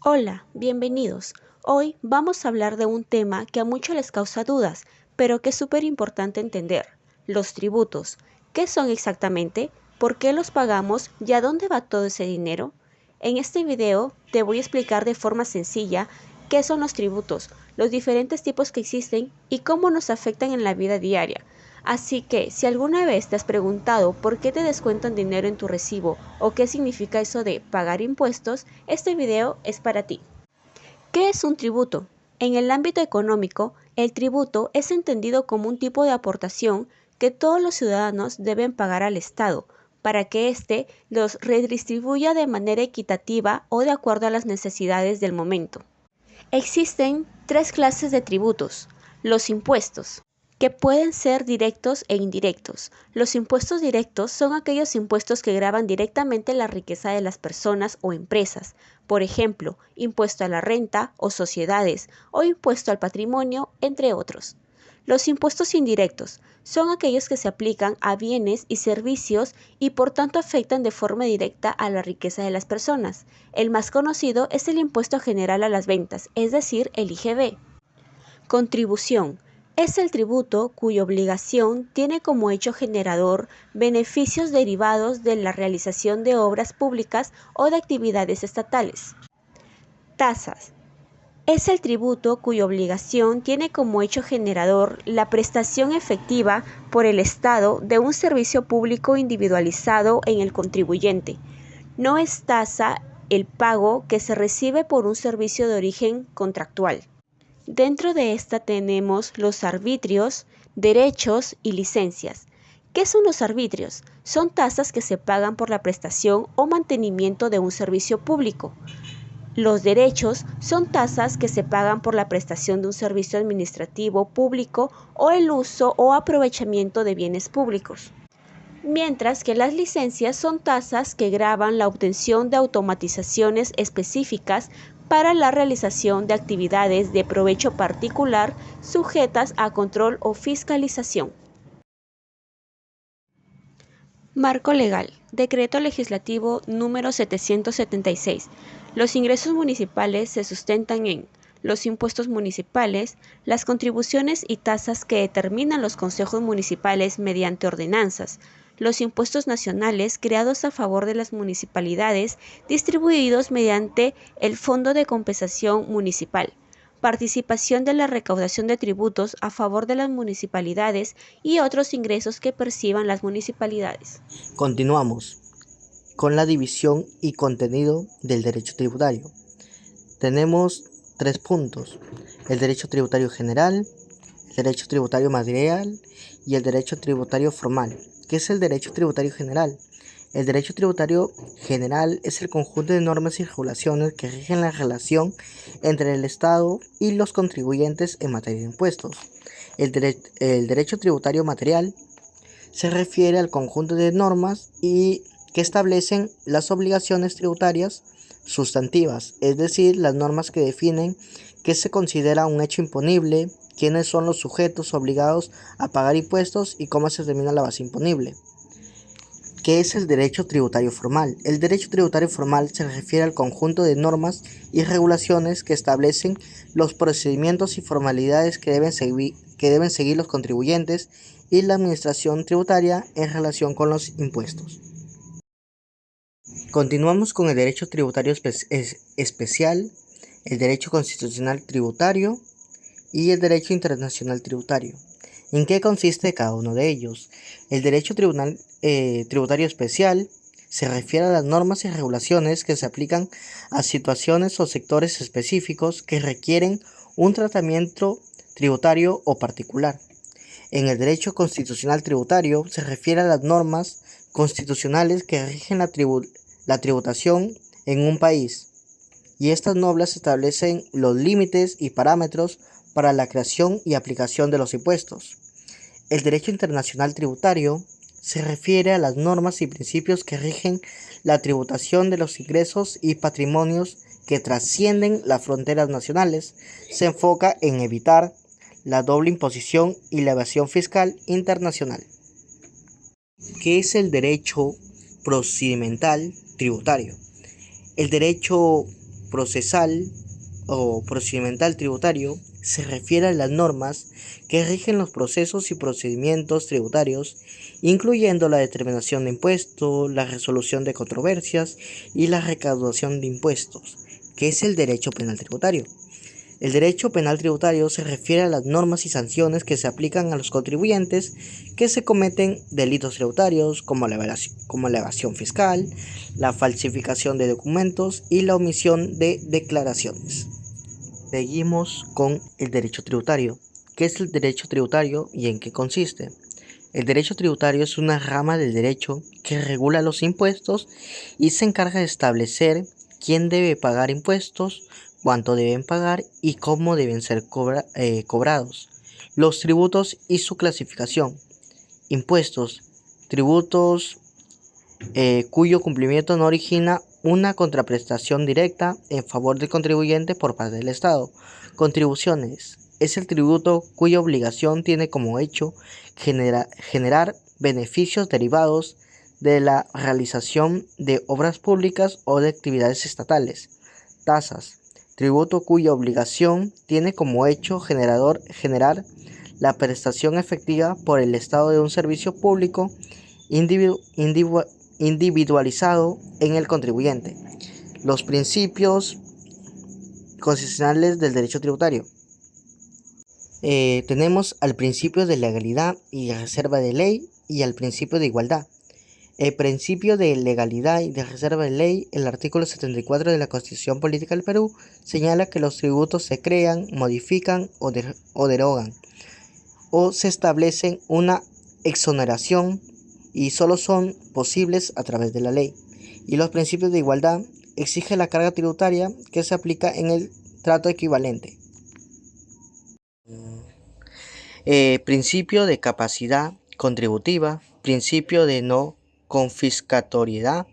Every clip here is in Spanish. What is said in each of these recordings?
Hola, bienvenidos. Hoy vamos a hablar de un tema que a muchos les causa dudas, pero que es súper importante entender. Los tributos. ¿Qué son exactamente? ¿Por qué los pagamos? ¿Y a dónde va todo ese dinero? En este video te voy a explicar de forma sencilla qué son los tributos, los diferentes tipos que existen y cómo nos afectan en la vida diaria. Así que, si alguna vez te has preguntado por qué te descuentan dinero en tu recibo o qué significa eso de pagar impuestos, este video es para ti. ¿Qué es un tributo? En el ámbito económico, el tributo es entendido como un tipo de aportación que todos los ciudadanos deben pagar al Estado, para que éste los redistribuya de manera equitativa o de acuerdo a las necesidades del momento. Existen tres clases de tributos. Los impuestos, que pueden ser directos e indirectos. Los impuestos directos son aquellos impuestos que gravan directamente la riqueza de las personas o empresas. Por ejemplo, impuesto a la renta o sociedades o impuesto al patrimonio, entre otros. Los impuestos indirectos son aquellos que se aplican a bienes y servicios y por tanto afectan de forma directa a la riqueza de las personas. El más conocido es el impuesto general a las ventas, es decir, el IGB. Contribución. Es el tributo cuya obligación tiene como hecho generador beneficios derivados de la realización de obras públicas o de actividades estatales. Tasas. Es el tributo cuya obligación tiene como hecho generador la prestación efectiva por el Estado de un servicio público individualizado en el contribuyente. No es tasa el pago que se recibe por un servicio de origen contractual. Dentro de esta tenemos los arbitrios, derechos y licencias. ¿Qué son los arbitrios? Son tasas que se pagan por la prestación o mantenimiento de un servicio público. Los derechos son tasas que se pagan por la prestación de un servicio administrativo público o el uso o aprovechamiento de bienes públicos. Mientras que las licencias son tasas que gravan la obtención de automatizaciones específicas para la realización de actividades de provecho particular sujetas a control o fiscalización. Marco legal. Decreto legislativo número 776. Los ingresos municipales se sustentan en los impuestos municipales, las contribuciones y tasas que determinan los consejos municipales mediante ordenanzas, los impuestos nacionales creados a favor de las municipalidades distribuidos mediante el Fondo de Compensación Municipal, participación de la recaudación de tributos a favor de las municipalidades y otros ingresos que perciban las municipalidades. Continuamos con la división y contenido del derecho tributario. Tenemos tres puntos: el derecho tributario general, el derecho tributario material y el derecho tributario formal. ¿Qué es el derecho tributario general? El derecho tributario general es el conjunto de normas y regulaciones que rigen la relación entre el Estado y los contribuyentes en materia de impuestos. El derecho tributario material se refiere al conjunto de normas y que establecen las obligaciones tributarias sustantivas, es decir, las normas que definen qué se considera un hecho imponible, quiénes son los sujetos obligados a pagar impuestos y cómo se determina la base imponible. ¿Qué es el derecho tributario formal? El derecho tributario formal se refiere al conjunto de normas y regulaciones que establecen los procedimientos y formalidades que deben seguir los contribuyentes y la administración tributaria en relación con los impuestos. Continuamos con el derecho tributario especial, el derecho constitucional tributario y el derecho internacional tributario. ¿En qué consiste cada uno de ellos? El derecho tributario especial se refiere a las normas y regulaciones que se aplican a situaciones o sectores específicos que requieren un tratamiento tributario o particular. En el derecho constitucional tributario se refiere a las normas constitucionales que rigen la tributación en un país, y estas normas establecen los límites y parámetros para la creación y aplicación de los impuestos. El derecho internacional tributario se refiere a las normas y principios que rigen la tributación de los ingresos y patrimonios que trascienden las fronteras nacionales. Se enfoca en evitar la doble imposición y la evasión fiscal internacional. ¿Qué es el derecho procedimental tributario? El derecho procesal o procedimental tributario se refiere a las normas que rigen los procesos y procedimientos tributarios, incluyendo la determinación de impuestos, la resolución de controversias y la recaudación de impuestos, que es el derecho penal tributario. El derecho penal tributario se refiere a las normas y sanciones que se aplican a los contribuyentes que se cometen delitos tributarios como la evasión fiscal, la falsificación de documentos y la omisión de declaraciones. Seguimos con el derecho tributario. ¿Qué es el derecho tributario y en qué consiste? El derecho tributario es una rama del derecho que regula los impuestos y se encarga de establecer quién debe pagar impuestos, cuánto deben pagar y cómo deben ser cobrados. Los tributos y su clasificación. Impuestos. Tributos cuyo cumplimiento no origina una contraprestación directa en favor del contribuyente por parte del Estado. Contribuciones. Es el tributo cuya obligación tiene como hecho generar beneficios derivados de la realización de obras públicas o de actividades estatales. Tasas. Tributo cuya obligación tiene como hecho generar la prestación efectiva por el Estado de un servicio público individualizado en el contribuyente. Los principios constitucionales del derecho tributario. Tenemos al principio de legalidad y reserva de ley y al principio de igualdad. El principio de legalidad y de reserva de ley, el artículo 74 de la Constitución Política del Perú, señala que los tributos se crean, modifican o derogan, o se establecen una exoneración y solo son posibles a través de la ley. Y los principios de igualdad exige la carga tributaria que se aplica en el trato equivalente. Principio de capacidad contributiva, principio de no confiscatoriedad.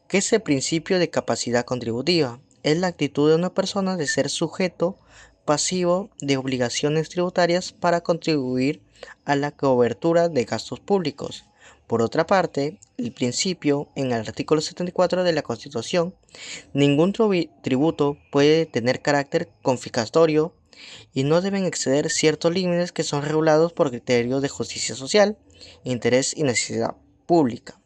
¿Qué es el principio de capacidad contributiva? Es la actitud de una persona de ser sujeto pasivo de obligaciones tributarias para contribuir a la cobertura de gastos públicos. Por otra parte, el principio en el artículo 74 de la Constitución, ningún tributo puede tener carácter confiscatorio y no deben exceder ciertos límites que son regulados por criterios de justicia social, interés y necesidad pública.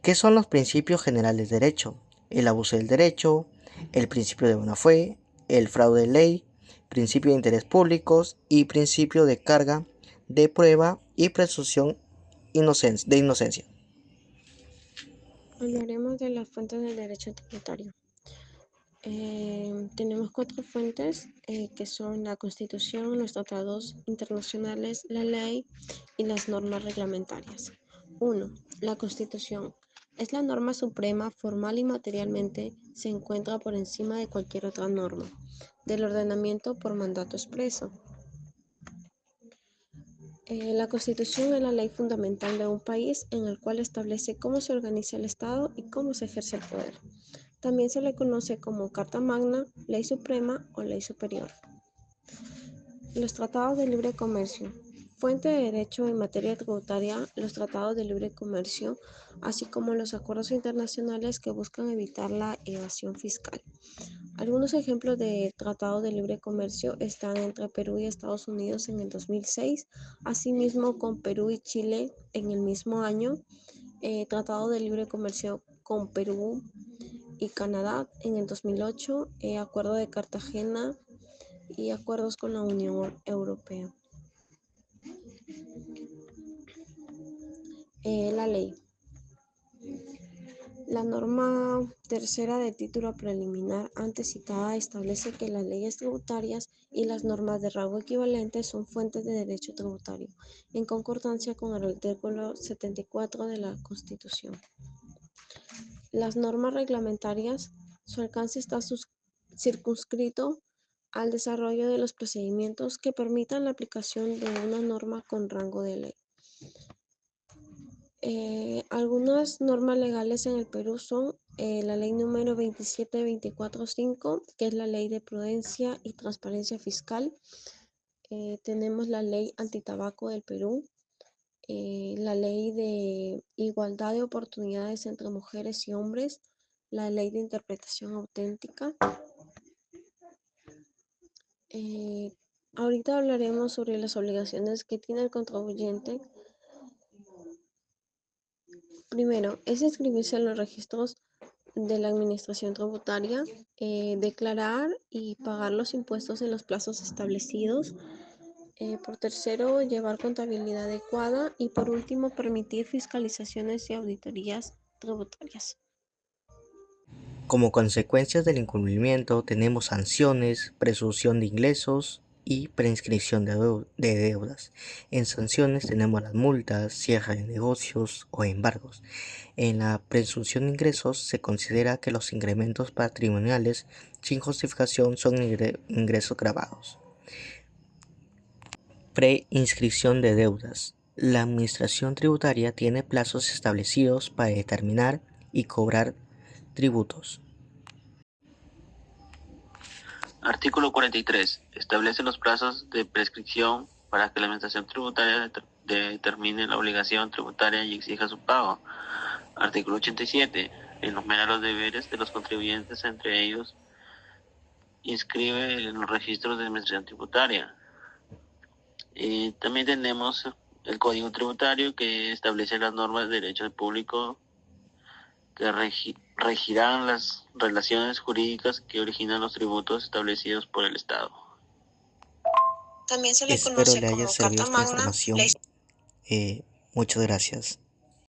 ¿Qué son los principios generales del derecho? El abuso del derecho, el principio de buena fe, el fraude de ley, principio de interés públicos y principio de carga de prueba y presunción de inocencia. Hablaremos de las fuentes del derecho tributario. Tenemos cuatro fuentes que son la Constitución, los tratados internacionales, la ley y las normas reglamentarias. 1. La Constitución. Es la norma suprema, formal y materialmente se encuentra por encima de cualquier otra norma del ordenamiento por mandato expreso. La Constitución es la ley fundamental de un país en el cual establece cómo se organiza el Estado y cómo se ejerce el poder. También se le conoce como Carta Magna, Ley Suprema o Ley Superior. Los tratados de libre comercio. Fuente de derecho en materia tributaria, los tratados de libre comercio, así como los acuerdos internacionales que buscan evitar la evasión fiscal. Algunos ejemplos de tratados de libre comercio están entre Perú y Estados Unidos en el 2006, asimismo con Perú y Chile en el mismo año, tratado de libre comercio con Perú y Canadá en el 2008, Acuerdo de Cartagena y acuerdos con la Unión Europea. La ley. La norma tercera de título preliminar antes citada establece que las leyes tributarias y las normas de rango equivalente son fuentes de derecho tributario, en concordancia con el artículo 74 de la Constitución. Las normas reglamentarias, su alcance está circunscrito al desarrollo de los procedimientos que permitan la aplicación de una norma con rango de ley. Algunas normas legales en el Perú son la ley número 27245, que es la ley de prudencia y transparencia fiscal. Tenemos la ley antitabaco del Perú, la ley de igualdad de oportunidades entre mujeres y hombres, la ley de interpretación auténtica, Eh, Ahorita hablaremos sobre las obligaciones que tiene el contribuyente. Primero, es inscribirse en los registros de la Administración Tributaria, declarar y pagar los impuestos en los plazos establecidos. Por tercero, llevar contabilidad adecuada y por último, permitir fiscalizaciones y auditorías tributarias. Como consecuencias del incumplimiento tenemos sanciones, presunción de ingresos y preinscripción de deudas. En sanciones tenemos las multas, cierre de negocios o embargos. En la presunción de ingresos se considera que los incrementos patrimoniales sin justificación son ingresos grabados. Preinscripción de deudas. La Administración Tributaria tiene plazos establecidos para determinar y cobrar tributos. Artículo 43. Establece los plazos de prescripción para que la Administración Tributaria determine la obligación tributaria y exija su pago. Artículo 87. Enumera los deberes de los contribuyentes, entre ellos inscribe en los registros de Administración Tributaria. También tenemos el Código Tributario, que establece las normas de derecho público que regirán las relaciones jurídicas que originan los tributos establecidos por el Estado. También se le Espero conoce le haya como servido Carta esta Magna. información. Muchas gracias.